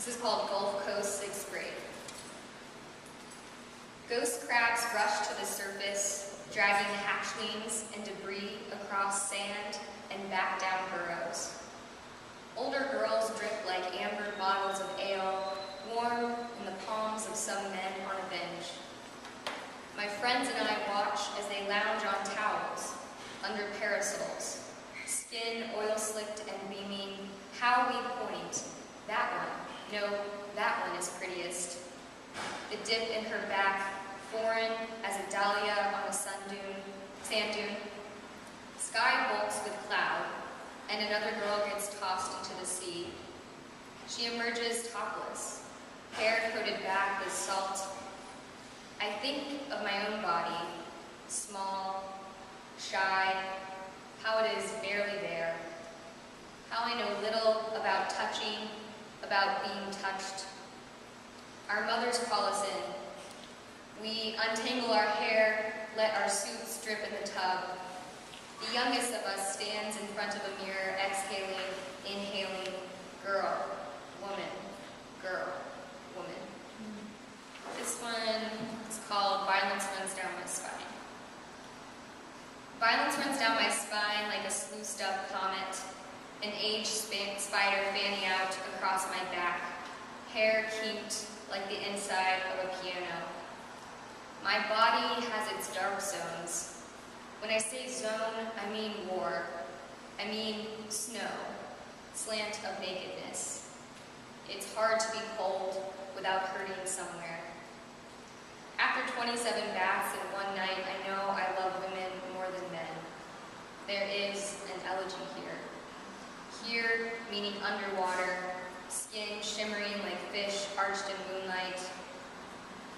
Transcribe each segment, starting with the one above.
This is called Gulf Coast 6th grade. Ghost crabs rush to the surface, dragging hatchlings and debris across sand and back down burrows. Older girls drip like amber bottles of ale, warm in the palms of some men on a bench. My friends and I watch as they lounge on towels, under parasols, skin oil-slicked and beaming. How we point. That one. No, that one is prettiest. The dip in her back, foreign as a dahlia on a sand dune. Sky bulks with cloud, and another girl gets tossed into the sea. She emerges topless, hair coated back with salt. I think of my own body, small, shy, how it is barely there, how I know little about touching, about being touched. Our mothers call us in. We untangle our hair, let our suits drip in the tub. The youngest of us stands in front of a mirror, exhaling, inhaling, girl, woman, girl, woman. This one is called Violence Runs Down My Spine. Violence runs down my spine like a sluiced up comet, an aged spider fanning out across my back, hair keeped like the inside of a piano. My body has its dark zones. When I say zone, I mean war. I mean snow, slant of nakedness. It's hard to be cold without hurting somewhere. After 27 baths in one night, I know I love women more than men. There is an elegy here. Here, meaning underwater, skin shimmering like fish arched in moonlight.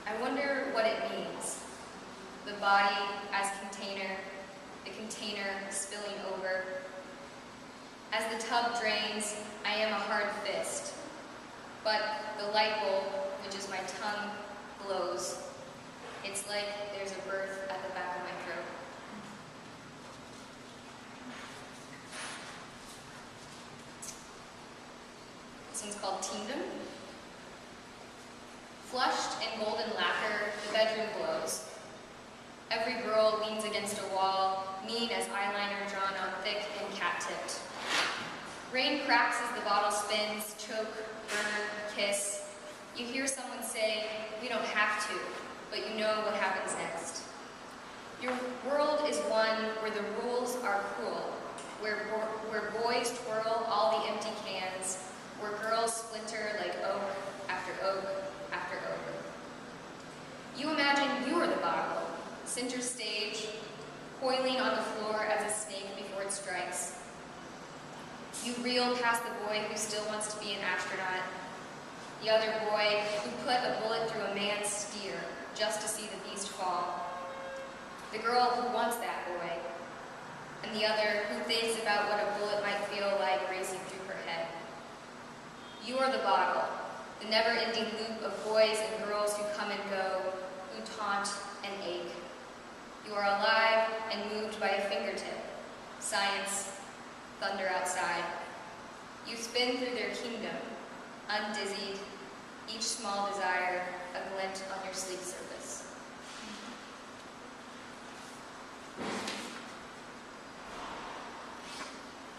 I wonder what it means. The body as container, the container spilling over. As the tub drains, I am a hard fist. But the light bulb, which is my tongue, glows. It's like there's a birth at the back of my throat. This one's called Teendom. Flushed in golden lacquer, the bedroom glows. Every girl leans against a wall, mean as eyeliner drawn on thick and cat-tipped. Rain cracks as the bottle spins, choke, burn, kiss. You hear someone say, "We don't have to," but you know what happens next. Your world is one where the rules are cruel, where boys twirl all the empty cans, where girls splinter like oak after oak after oak. You imagine you are the bottle, center stage, coiling on the floor as a snake before it strikes. You reel past the boy who still wants to be an astronaut, the other boy who put a bullet through a man's steer just to see the beast fall, the girl who wants that boy, and the other who thinks about what a bullet might feel like racing through her head. You are the bottle, the never-ending loop of boys and girls who come and go, who taunt and ache. You are alive and moved by a fingertip, science, thunder outside. You spin through their kingdom, undizzied, each small desire a glint on your sleek surface.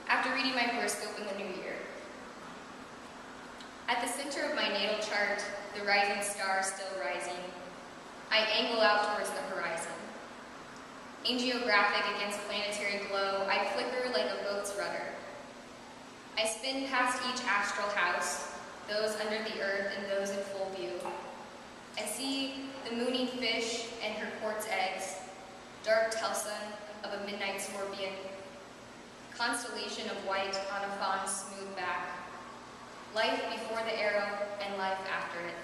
After reading my horoscope in the new year, at the center of my natal chart, the rising star still rising, I angle out towards the horizon. Angiographic against planetary glow, I flicker like a boat's rudder. I spin past each astral house, those under the earth and those in full view. I see the mooning fish and her quartz eggs, dark telson of a midnight scorpion, constellation of white on a fawn's smooth back, life before the arrow and life after it.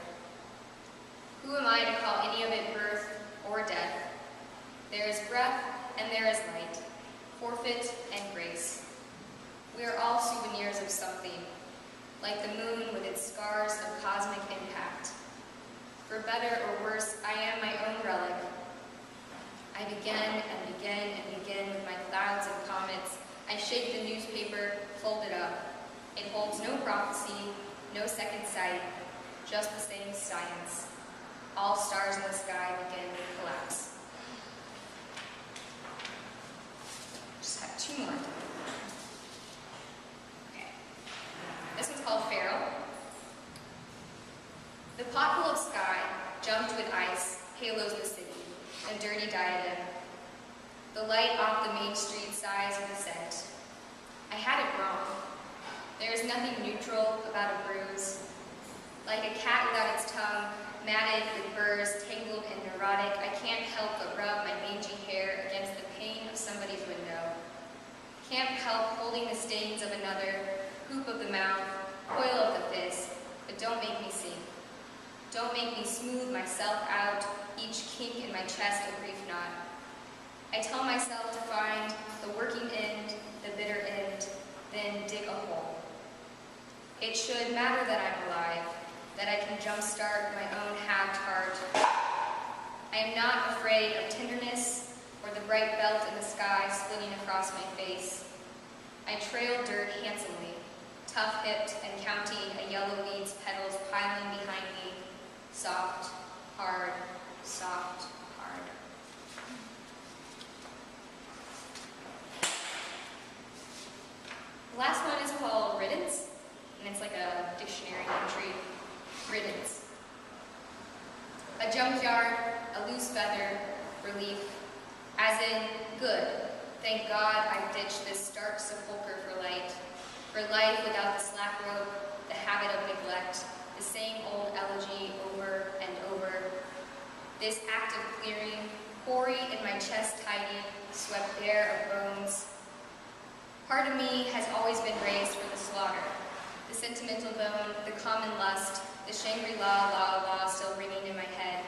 Who am I to call any of it birth or death? There is breath and there is light, forfeit and grace. We are all souvenirs of something, like the moon with its scars of cosmic impact. For better or worse, I am my own relic. I begin and begin and begin with my clouds and comets. I shake the newspaper, fold it up. It holds no prophecy, no second sight, just the same science. All stars in the sky begin to collapse. Just have two more. Okay. This one's called Feral. The pothole of sky, jumped with ice, halos the city, a dirty diadem. The light off the main street sighs with a scent. I had it wrong. There is nothing neutral about a bruise. Like a cat without its tongue, matted with burrs, tangled and neurotic, I can't help but rub my mangy hair against the pane of somebody's window. Can't help holding the stains of another, hoop of the mouth, coil of the fist, but don't make me sing. Don't make me smooth myself out, each kink in my chest a grief knot. I tell myself to find the working end, the bitter end, then dig a hole. It should matter that I'm alive, that I can jumpstart my own halved heart. I am not afraid of tenderness or the bright belt in the sky splitting across my face. I trail dirt handsomely, tough-hipped and counting a yellow weed's petals piling behind me. Soft, hard, soft, hard. The last one is called Riddance, and it's like a dictionary entry. Riddance. A junkyard, a loose feather, relief, as in, good, thank God I've ditched this stark sepulcher for life without the slack rope, the habit of neglect, the same old elegy over and over. This act of clearing, hoary in my chest tidy, swept bare of bones. Part of me has always been raised for the slaughter, the sentimental bone, the common lust, the Shangri-La, la-la still ringing in my head.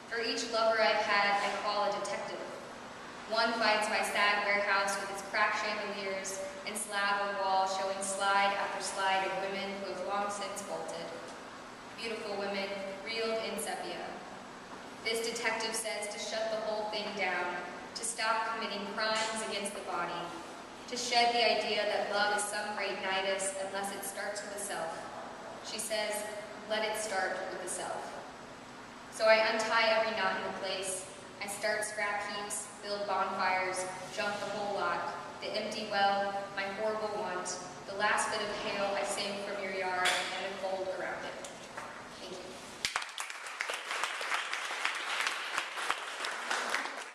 For each lover I've had, I call a detective. One finds my sad warehouse with its cracked chandeliers and slab of wall showing slide after slide of women who have long since bolted. Beautiful women, reeled in sepia. This detective says to shut the whole thing down, to stop committing crimes against the body, to shed the idea that love is some great nidus unless it starts with the self. She says, let it start with the self. So I untie every knot in the place. I start scrap heaps, build bonfires,